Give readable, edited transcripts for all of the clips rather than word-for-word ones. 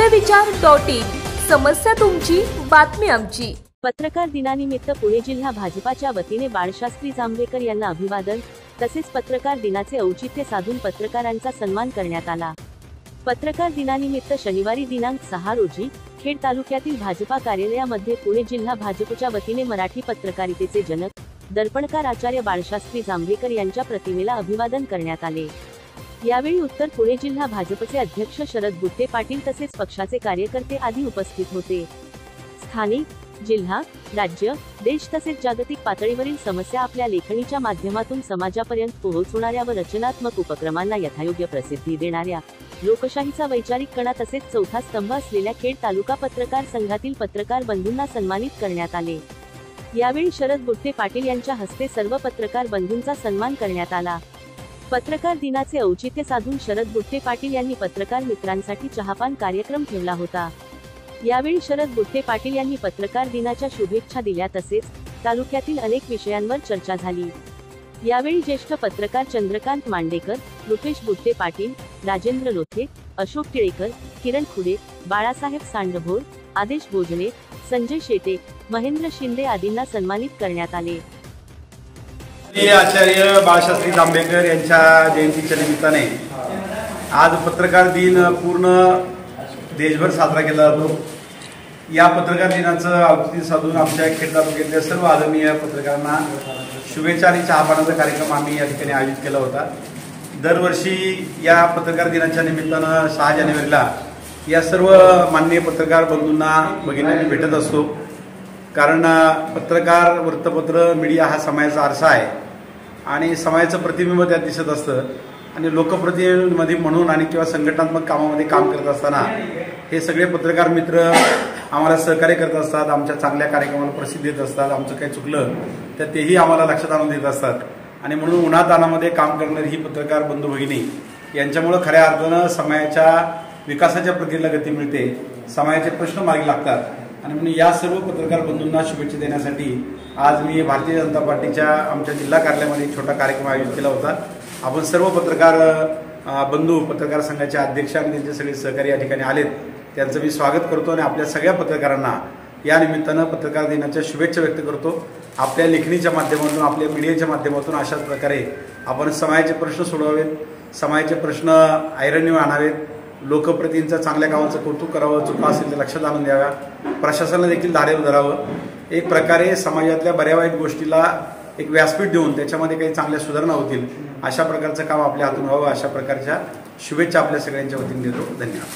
सत्यविचार.in समस्या तुमची, बातमी आमची। पत्रकार दिनानिमित्त पुणे जिल्हा भाजपाच्या वतीने बाळशास्त्री जांभेकर यांना अभिवादन तसेच पत्रकार दिनाचे औचित्य साधून पत्रकारांचा सन्मान करण्यात आला। पत्रकार दिनानिमित्त शनिवारी दिनांक 6 रोजी खेड तालुक्यातील भाजपा कार्यालयामध्ये पुणे जिल्हा भाजपच्या वतीने मराठी पत्रकारितेचे जनक दर्पणकार आचार्य बाळशास्त्री जांभेकर यांच्या प्रतिमेला अभिवादन करण्यात आले। यावेळी उत्तर पुणे जिल्हा भाजपचे अध्यक्ष शरद बुट्टे पाटील तसेच पक्षाचे कार्यकर्ते आदी उपस्थित होते। स्थानिक, जिल्हा, राज्य, देश तसेच जागतिक पातळीवरील समस्या आपल्या लेखणीच्या माध्यमातून समाजापर्यंत पोहोचवणाऱ्या व रचनात्मक उपक्रमांना यथायोग्य प्रसिद्धी देणाऱ्या लोकशाहीचा वैचारिक कणा तसेच चौथा स्तंभ असलेल्या खेड तालुका पत्रकार संघातील पत्रकार बंधूंना सन्मानित करण्यात आले। यावेळी शरद बुट्टे पाटील यांच्या हस्ते सर्व पत्रकार बंधूंचा सन्मान करण्यात आला। पत्रकार दिनाचे औचित्य साधून शरद बुट्टे पाटील यांनी पत्रकार मित्रांसाठी चहापान कार्यक्रम ठेवला होता। यावेळी शरद बुट्टे पाटील यांनी पत्रकार दिनाच्या शुभेच्छा दिल्या तसेच तालुक्यातील अनेक विषयांवर चर्चा झाली। यावेळी ज्येष्ठ पत्रकार चंद्रकांत मांडेकर, रुपेश बुट्टे पाटील, राजेंद्र लोथे, अशोक टिळेकर, किरण खुडे, बाळासाहेब सांडभोर, आदेश भोजने, संजय शेटे, महेंद्र शिंदे आदींना सन्मानित करण्यात आले। आचार्य बाळशास्त्री जांभेकर यांच्या जयंतीच्या निमित्ताने आज पत्रकार दिन पूर्ण देशभर साजरा केला जातो। या पत्रकार दिनाचं औचित्य साधून आमच्या खेड तालुक्यातल्या सर्व आदरणीय पत्रकारांना शुभेच्छा आणि चहापानाचा कार्यक्रम आम्ही या ठिकाणी आयोजित केला होता। दरवर्षी या पत्रकार दिनाच्या निमित्तानं 6 जानेवारीला या सर्व माननीय पत्रकार बंधूंना भगिनींना भेटत असतो, कारण पत्रकार, वृत्तपत्र, मीडिया हा समाजाचा आरसा आहे आणि समाजाचं प्रतिबिंब त्यात दिसत असतं आणि लोकप्रतिनिधी म्हणून आणि किंवा संघटनात्मक कामामध्ये काम करत असताना हे सगळे पत्रकार मित्र आम्हाला सहकार्य करत असतात, आमच्या चांगल्या कार्यक्रमाला प्रसिद्धी देत असतात, आमचं काही चुकलं तर तेही आम्हाला लक्षात आणून देत असतात आणि म्हणून उन्हातानामध्ये काम करणारी ही पत्रकार बंधू भगिनी यांच्यामुळे खऱ्या अर्थानं समाजाच्या विकासाच्या प्रक्रियेला गती मिळते, समाजाचे प्रश्न मार्गी लागतात आणि म्हणून या सर्व पत्रकार बंधूंना शुभेच्छा देण्यासाठी आज मी भारतीय जनता पार्टीच्या आमच्या जिल्हा कार्यालयामध्ये एक छोटा कार्यक्रम आयोजित केला होता। आपण सर्व पत्रकार बंधू, पत्रकार संघाचे अध्यक्ष आणि त्यांचे सगळे सहकारी या ठिकाणी आलेत, त्यांचं मी स्वागत करतो आणि आपल्या सगळ्या पत्रकारांना या निमित्तानं पत्रकार दिनाच्या शुभेच्छा व्यक्त करतो। आपल्या लेखणीच्या माध्यमातून, आपल्या मीडियाच्या माध्यमातून अशाच प्रकारे आपण समाजाचे प्रश्न सोडवावेत, समाजाचे प्रश्न ऐरणीवर आणावेत, लोकप्रतिनिधींचा चांगल्या कामाचं कौतुक करावं, चुका असेल तर लक्षात आणून द्याव्या, प्रशासनाला देखील धारेवर धरावं, एक प्रकारे समाजातल्या बऱ्या वाईट गोष्टीला एक व्यासपीठ देऊन त्याच्यामध्ये काही चांगल्या सुधारणा होतील अशा प्रकारचं काम आपल्या हातून व्हावं, अशा प्रकारच्या शुभेच्छा आपल्या सगळ्यांच्या वतीने देतो। धन्यवाद।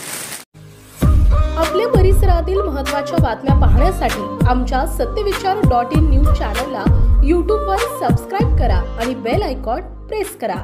आपल्या परिसरातील महत्त्वाच्या बातम्या पाहण्यासाठी आमच्या सत्यविचार.in न्यूज चॅनलला YouTube वर सबस्क्राइब करा आणि बेल आयकॉन प्रेस करा।